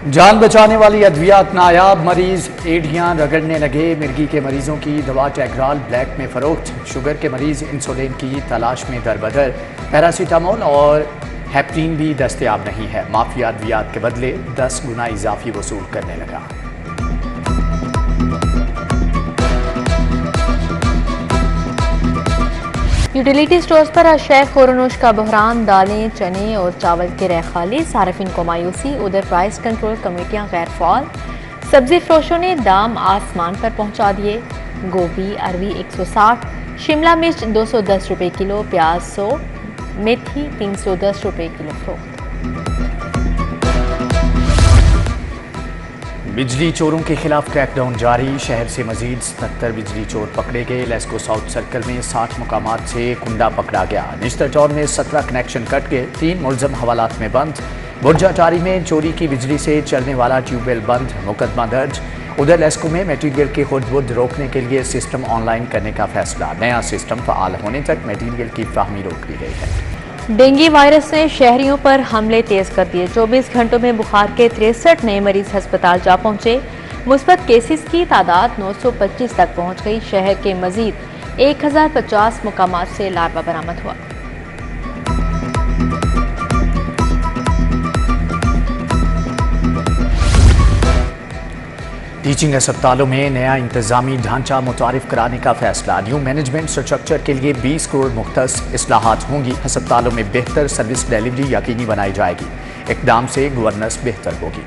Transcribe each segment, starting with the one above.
जान बचाने वाली अद्वियात नायाब, मरीज एड़ियां रगड़ने लगे। मिर्गी के मरीजों की दवा टेग्राल ब्लैक में फरोख्त। शुगर के मरीज इंसुलिन की तलाश में दरबदर। पैरासीटामोल और हेपरीन भी दस्तयाब नहीं है। माफिया अद्वियात के बदले 10 गुना इजाफी वसूल करने लगा। यूटिलिटी स्टोर्स पर अशय खोरनोश का बहरान। दालें, चने और चावल के रह खाली, सार्फिन को मायूसी। उधर प्राइस कंट्रोल कमेटियां गैर फाल। सब्जी फरोशों ने दाम आसमान पर पहुंचा दिए। गोभी अरवी 160, शिमला मिर्च 210 रुपये किलो, प्याज 100, मेथी 310 रुपये किलो फरोख्त। बिजली चोरों के खिलाफ क्रैकडाउन जारी। शहर से मजीद 77 बिजली चोर पकड़े गए। लेस्को साउथ सर्कल में 60 मुकामात से कुंडा पकड़ा गया। निश्तर टाउन में 17 कनेक्शन कट गए। 3 मुलजम हवालात में बंद। बुर्जा टारी में चोरी की बिजली से चलने वाला ट्यूबवेल बंद, मुकदमा दर्ज। उधर लेस्को में मटीरियल की खुर्द-बुर्द रोकने के लिए सिस्टम ऑनलाइन करने का फैसला। नया सिस्टम फ़ाल होने तक मटीरियल की फ्राहमी रोक दी गई है। डेंगू वायरस ने शहरियों पर हमले तेज कर दिए। 24 घंटों में बुखार के 63 नए मरीज अस्पताल जा पहुंचे। मुस्बत केसेस की तादाद 925 तक पहुंच गई। शहर के मजीद 1050 मुकामात से लार्वा बरामद हुआ। टीचिंग अस्पतालों में नया इंतजामी ढांचा मुतारिफ कराने का फैसला। न्यू मैनेजमेंट स्ट्रक्चर के लिए 20 करोड़ मुख्तस इस्लाहात होंगी। अस्पतालों में बेहतर सर्विस डिलीवरी यकीनी बनाई जाएगी। इकदाम से गवर्नेंस बेहतर होगी।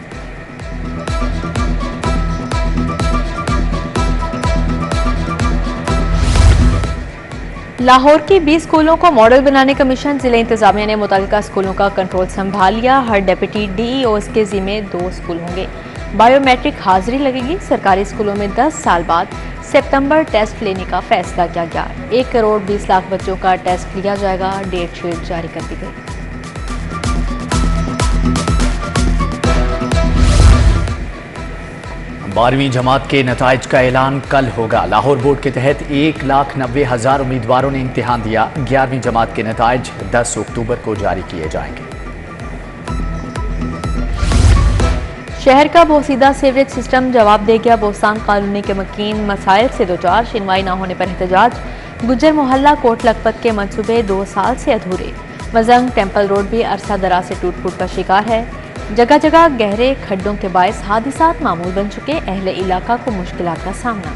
लाहौर की 20 स्कूलों को मॉडल बनाने का मिशन। जिला इंतजामिया ने मुतल्लिका स्कूलों का कंट्रोल संभाल लिया। हर डेप्यूटी डीईओ के जिम्मे 2 स्कूल होंगे। बायोमेट्रिक हाजिरी लगेगी। सरकारी स्कूलों में 10 साल बाद सितंबर टेस्ट लेने का फैसला किया गया। 1 करोड़ 20 लाख बच्चों का टेस्ट लिया जाएगा। डेट शीट जारी कर दी गई। 12वीं जमात के नताइज का ऐलान कल होगा। लाहौर बोर्ड के तहत 1,90,000 उम्मीदवारों ने इम्तिहान दिया। 11वीं जमात के नताइज 10 अक्टूबर को जारी किए जाएंगे। शहर का बोसीदा सीवरेज सिस्टम जवाब दे गया। बोस्तान कॉलोनी के मकीन मसाइल से 2 4 शिनवाई न होने पर एहतजाज। गुज्जर मोहल्ला कोट लखपत के मंसूबे 2 साल से अधूरे। मजंग टेम्पल रोड भी अरसा दराज से टूट फूट का शिकार है। जगह जगह गहरे खड्डों के बायस हादिसात मामूल बन चुके। अहले इलाका को मुश्किलात का सामना।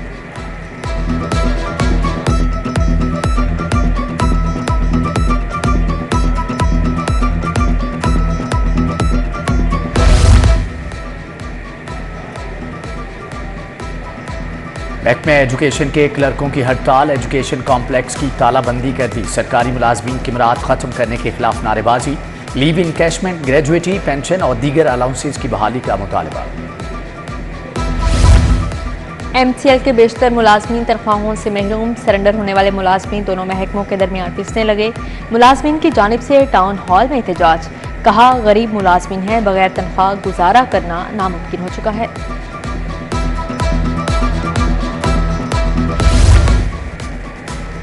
महकमा एजुकेशन के क्लर्कों की हड़ताल। एजुकेशन कॉम्प्लेक्स की तालाबंदी कर दी। सरकारी मुलाजमीन की मराद खत्म करने के खिलाफ नारेबाजी। लीव इनकैशमेंट, ग्रेजुएटी, पेंशन और दीगर अलाउंसेज की बहाली का मुतालबा। MCL के बेशतर मुलाजमीन तनख्वाहों से महरूम। सरेंडर होने वाले मुलाजमीन दोनों महकमों के दरमियान पिसने लगे। मुलाजमीन की जानिब से टाउन हॉल में एहतजाज। कहा गरीब मुलाजमीन हैं, बगैर तनख्वाह गुजारा करना नामुमकिन हो चुका है।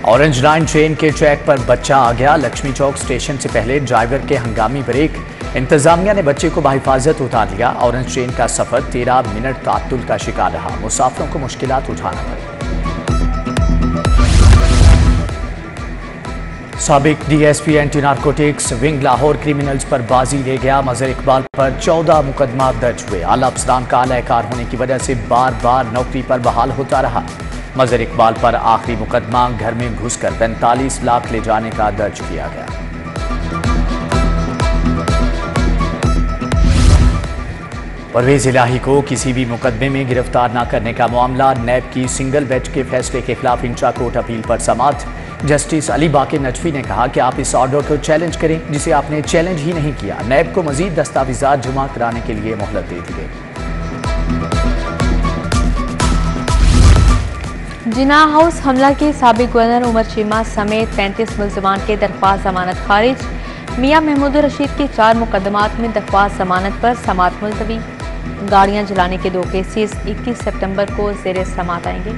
ऑरेंज लाइन ट्रेन के ट्रैक पर बच्चा आ गया। लक्ष्मी चौक स्टेशन से पहले ड्राइवर के हंगामी ब्रेक। इंतजामिया ने बच्चे को बाहिफाजत उतार लिया। ऑरेंज ट्रेन का सफर 13 मिनट तात्तुल का शिकार रहा। मुसाफिरों को मुश्किलात उठाना पड़ी। साबिक DSP anti narcotics wing Lahore criminals पर बाजी ले गया। मजहर इकबाल पर 14 मुकदमा दर्ज हुए। आला अफसरान का आलाकार होने की वजह से बार बार नौकरी पर बहाल होता रहा। मजहर इकबाल पर आखिरी मुकदमा घर में घुसकर 45 लाख ले जाने का दर्ज किया गया। परवेज इलाही को किसी भी मुकदमे में गिरफ्तार न करने का मामला। नैब की सिंगल बेंच के फैसले के खिलाफ इंट्रा कोर्ट अपील पर समाअत। जस्टिस अली बाकी नजफी ने कहा कि आप इस ऑर्डर को चैलेंज करें जिसे आपने चैलेंज ही नहीं किया। नैब को मजीद दस्तावेजात जमा कराने के लिए मोहलत दे दी गई। जिना हाउस हमला के साबिक गवर्नर उमर चीमा समेत 35 मुल्ज़िमान के दरख्वास्त जमानत खारिज। मियां महमूद रशीद के 4 मुकदमात में दरख्वास्त जमानत पर समाअत मुलतवी। गाड़ियां जलाने के 2 केसेस 21 सितंबर को ज़ेरे समाअत आएंगे।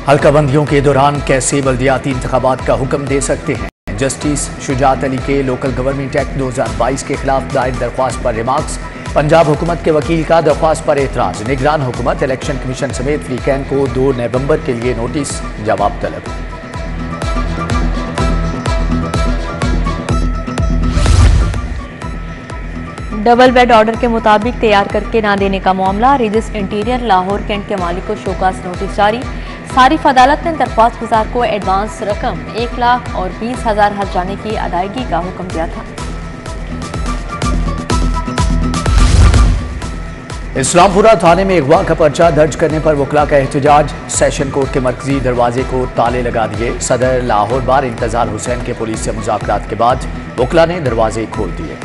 हल्का बंदियों के दौरान कैसे बल्दियाती इंतखाबात का हुक्म दे सकते हैं। जस्टिस शुजात अली के लोकल गवर्नमेंट एक्ट 2022 के खिलाफ दायर दरख्वास्त पर रिमार्क्स। पंजाब हुकूमत के वकील का दरख्वास्त पर एतराज। निगरान हुकूमत इलेक्शन कमीशन समेत फ्रीकैन को 2 नवंबर के लिए नोटिस, जवाब तलब। डबल बेड ऑर्डर के मुताबिक तैयार करके ना देने का मामला। रिजिस इंटीरियर लाहौर कैंट के मालिक को शोकास नोटिस जारी। सारिफ अदालत ने दरख्वास्त गुजार को एडवांस रकम 1,20,000 हर्जाने की अदायगी का हुक्म दिया था। इस्लामपुरा थाने में अगवा का पर्चा दर्ज करने पर वकला का एहतजाज। सेशन कोर्ट के मरकजी दरवाजे को ताले लगा दिए। सदर लाहौर बार इंतजार हुसैन के पुलिस से मुज़ाकरात के बाद वकला ने दरवाजे खोल दिए।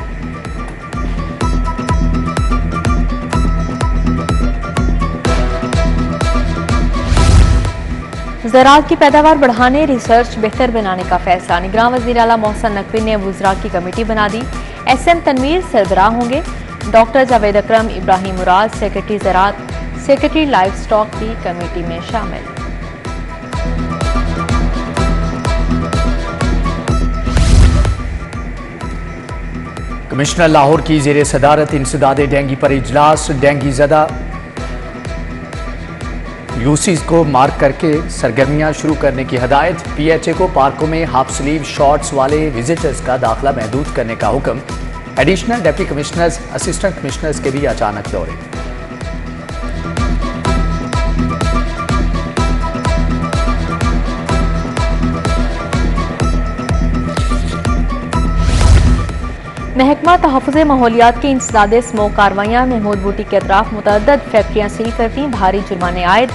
ज़राअत की पैदावार बढ़ाने, रिसर्च बेहतर बनाने का फैसला। निगरान वज़ीर आला मोहसिन नकवी ने वुज़रा की कमेटी बना दी। SM तनवीर सरबराह होंगे। डॉक्टर जावेद अकरम, इब्राहिम मुराद सेक्रेटरी ज़राअत, सेक्रेटरी लाइफ स्टॉक भी कमेटी में शामिल। कमिश्नर लाहौर की ज़ेरे सदारत इंसदाद डेंगी पर इजलास। डेंगी ज़दा यूसीज को मार्क करके सरगर्मियां शुरू करने की हदायत। PHA को पार्कों में हाफ स्लीव शॉर्ट्स वाले विजिटर्स का दाखिला महदूद करने का हुक्म। Additional deputy commissioners, assistant commissioners के भी अचानक दौरे। महकमा तहफ़्फ़ुज़ माहौलियात की इंसदादे स्मोक कार्रवाइयाँ। महमूद बूटी के अतराफ मुतअद्दिद फैक्ट्रियाँ सील करती, भारी जुर्माने आयद।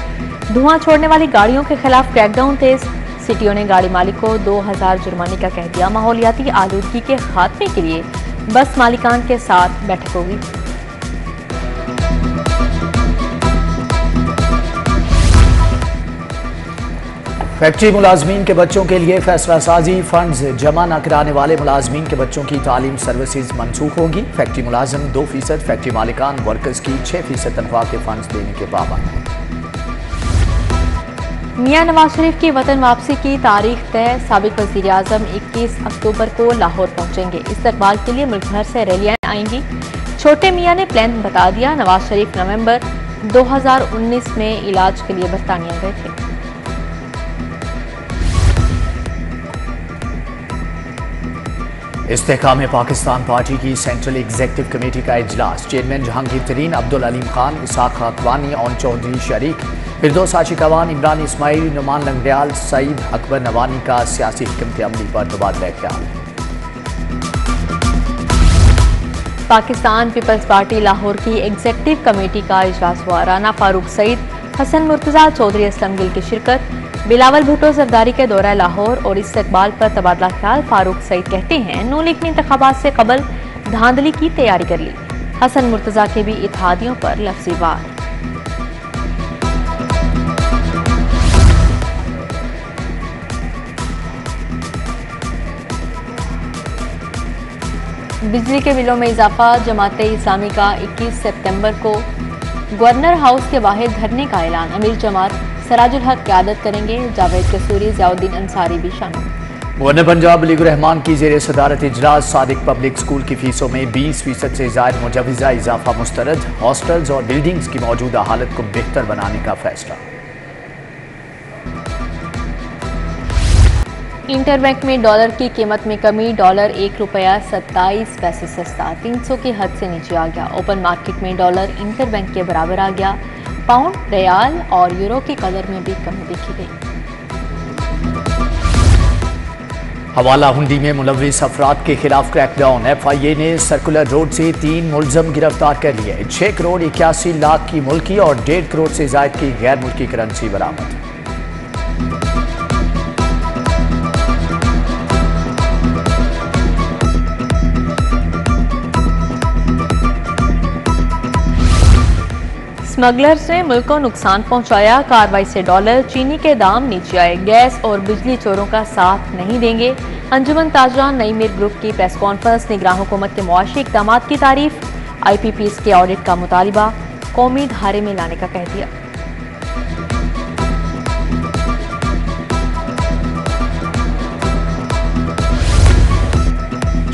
धुआं छोड़ने वाली गाड़ियों के खिलाफ क्रैकडाउन तेज। सिटियों ने गाड़ी मालिक को 2,000 जुर्माने का कह दिया। माहौलियाती आलूदगी के खात्मे के लिए बस मालिकान के साथ बैठक होगी। फैक्ट्री मुलाजमीन के बच्चों के लिए फैसला साजी। फंड्स जमा न कराने वाले मुलाजमीन के बच्चों की तालीम सर्विसेज मनसूख होंगी। फैक्ट्री मुलाजम 2%, फैक्ट्री मालिकान वर्कर्स की 6% तनख्वाह के फंड्स देने के पाबंद हैं। मियां नवाज शरीफ की वतन वापसी की तारीख तय। साबिक वज़ीर आज़म 21 अक्टूबर को लाहौर पहुंचेंगे। इस्तकबाल के लिए मुल्क भर से रैलियां आएंगी। छोटे मियां ने प्लान बता दिया। नवाज शरीफ नवंबर 2019 में इलाज के लिए बरतानिया गए थे। इस्तेहकाम पाकिस्तान पार्टी की सेंट्रल एग्जीक्यूटिव कमेटी का इजलास। चेयरमैन जहांगीर तरीन, अब्दुल अलीम खान, इसाक खाकवानी, ओन चौधरी शरीक, फिरदौस आशिकवान, इमरान इस्माइल, नुमान लंगड़ियाल, सईद अकबर नवानी का सियासी हिकमत अमली पर तबादला ख्याल। पाकिस्तान पीपल्स पार्टी लाहौर की एग्जीक्यूटिव कमेटी का इजलास हुआ। राना फारूक सईद, हसन मुर्तजा, चौधरी असलम गिल की शिरकत। बिलावल भुट्टो जरदारी के दौरा लाहौर और इस्तकबाल पर तबादला ख्याल। फारूक सईद कहते हैं नून लीग ने इंतखाबात से कबल धांधली की तैयारी कर ली। हसन मुर्तजा के भी इत्तेहादियों पर लफ्ज़ी वार। बिजली के बिलों में इजाफा। जमाते इस्लामी का 21 सितंबर को गवर्नर हाउस के बाहर धरने का ऐलान। अमीर जमात सराजुल हक क़यादत करेंगे। जावेद कसूरी, ज़ियाउद्दीन अंसारी भी शामिल। गवर्नर पंजाब अली रहमान की ज़ेरे सदारत इजलास। सादिक पब्लिक स्कूल की फीसों में 20% से ज़ायद मुजवज़ा इजाफा मुस्तरद। हॉस्टल्स और बिल्डिंग्स की मौजूदा हालत को बेहतर बनाने का फैसला। इंटरबैंक में डॉलर की कीमत में कमी। डॉलर 1 रुपया 27 पैसे सस्ता 300 की हद से नीचे आ गया। ओपन मार्केट में डॉलर इंटरबैंक के बराबर आ गया। पाउंड, रियाल और यूरो की कदर में भी कमी देखी गई। हवाला हुंडी में मुलव्विस अफराद के खिलाफ क्रैकडाउन। FIA ने सर्कुलर रोड से 3 मुलजम गिरफ्तार कर लिए। 6 करोड़ 81 लाख की मुल्की और 1.5 करोड़ से ज्यादा की गैर मुल्की करेंसी बरामद। स्मगलर्स ने मुल्क को नुकसान पहुंचाया। कार्रवाई से डॉलर, चीनी के दाम नीचे आए। गैस और बिजली चोरों का साथ नहीं देंगे। अंजुमन ताजरान नई मीर ग्रुप की प्रेस कॉन्फ्रेंस। निगरान हुकूमत के मुआशी इक़दाम की तारीफ। IPPs के ऑडिट का मुतालिबा। कौमी धारे में लाने का कह दिया।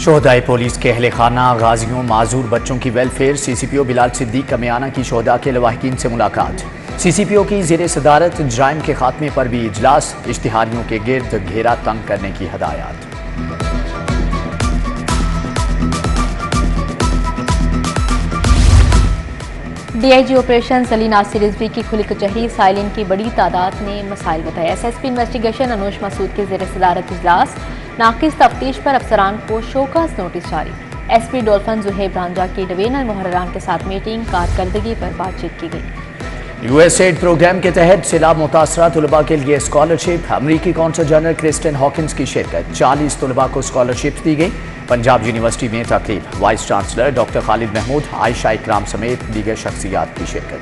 शोहदाए पुलिस के अहले खाना, गाजियों, माजूर बच्चों की वेलफेयर, CCPO बिलाल सिद्दीक कमियाना की शोहदा के लवाहिकीन से मुलाकात। CCPO की ज़ेर सदारत जराइम के खात्मे पर भी इजलास, इश्तिहारियों के गिर्द घेरा तंग करने की हदायत। DIG ऑपरेशन अली नासिर रिजवी की खुली कचहरी, साइलिन की बड़ी तादाद ने मसाइल बताए। SSP इन्वेस्टिगेशन अनुज मसूद की ज़ेर सदारत इजलास, नाकिस तफ्तीश पर अफसरान को शोकस नोटिस जारी। SP डॉल्फिन जुहेब रांझा की डिवीजनल मुहर्ररान के साथ मीटिंग, कारकर्दगी पर बातचीत की गई। USAID प्रोग्राम के तहत सैलाब मुतासरा तलबा के लिए स्कॉलरशिप, अमरीकी कौंसल जनरल क्रिस्टिन हॉकिंस की शिरकत, 40 तलबा को स्कॉलरशिप दी गई। पंजाब यूनिवर्सिटी में तकरीब, vice chancellor doctor Khalid Mahmood, Ayesha Ikram समेत दीगर शख्सियात की शिरकत।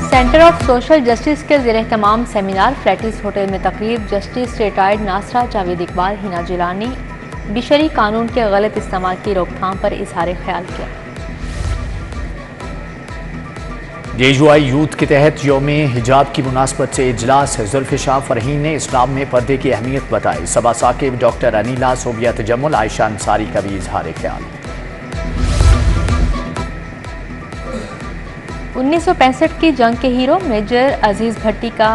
सेंटर ऑफ सोशल जस्टिस के ज़ेर एहतमाम सेमिनार, फ्लैटिस होटल में तकरीब, जस्टिस रिटायर्ड नासरा जावेद इकबाल, हिना जिलानी बिशरी कानून के गलत इस्तेमाल की रोकथाम पर इजहार ख्याल किया। DUI यूथ के तहत यौम हिजाब की मुनासबत से इजलास, जुल्फिशाह फरहीन ने इस्लाम में पर्दे की अहमियत बताई। सबा साकिब, डॉक्टर अनीला, सोबिया तजम्मुल, आयशा अंसारी का भी इजहार ख्याल। 1965 की जंग के हीरो मेजर अजीज भट्टी का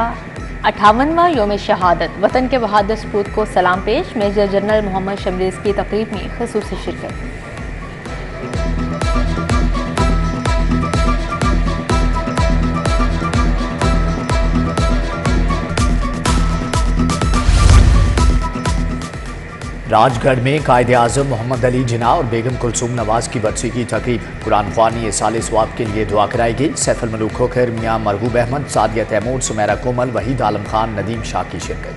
58वां यौम शहादत, वतन के बहादुर सपूत को सलाम पेश, मेजर जनरल मोहम्मद शमरीज की तकरीब में खसूसी शिरकत। राजगढ़ में कायदे आज़म मोहम्मद अली जिन्ना और बेगम कुलसूम नवाज की बरसी की तकरीब, कुरान ख्वानी साल स्वाब के लिए दुआ कराई गई। सैफुल मलूक खोखर, मियां मरगूब अहमद, सादिया तैमूर, सुमेरा कोमल, वहीद आलम खान, नदीम शाह की शिरकत।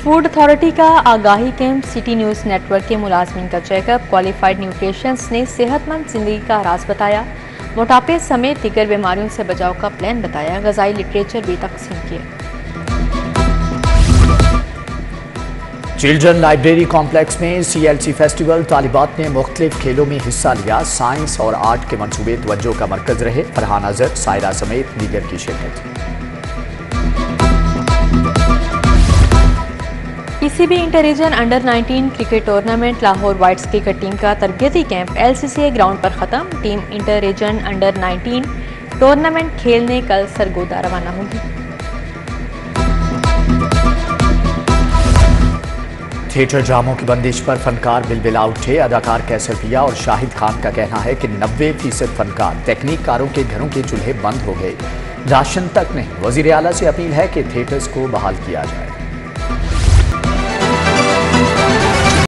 फूड अथॉरिटी का आगाही कैंप, सिटी न्यूज़ नेटवर्क के मुलाजमिन का चेकअप, क्वालिफाइड न्यूट्रिशंस ने सेहतमंद जिंदगी का राज बताया, मोटापे समेत दीगर बीमारियों से बचाव का प्लान बताया, ग़ज़ाई लिटरेचर भी तकसीम किया। चिल्ड्रन लाइब्रेरी कॉम्प्लेक्स में CLC फेस्टिवल, तालिबात ने मुख्तलिफ खेलों में हिस्सा लिया, साइंस और आर्ट के मनसूबे तवज्जो का मरकज रहे, फरहान अजहर, सायरा समेत दीगर की शिरकत। PCB inter region under 19 cricket tournament, Lahore whites cricket team का तरबियती कैंप LCCA ग्राउंड पर खत्म। Team inter region under 19 tournament खेलने कल सरगोदा रवाना होगी। थिएटर ड्रामों की बंदिश पर फनकार बिलबिला उठे। अदाकार कैसर पिया और शाहिद खान का कहना है कि 90% फनकार तकनीककारों के घरों के चूल्हे बंद हो गए, राशन तक नहीं। वजीर आला से अपील है कि थिएटर्स को बहाल किया जाए।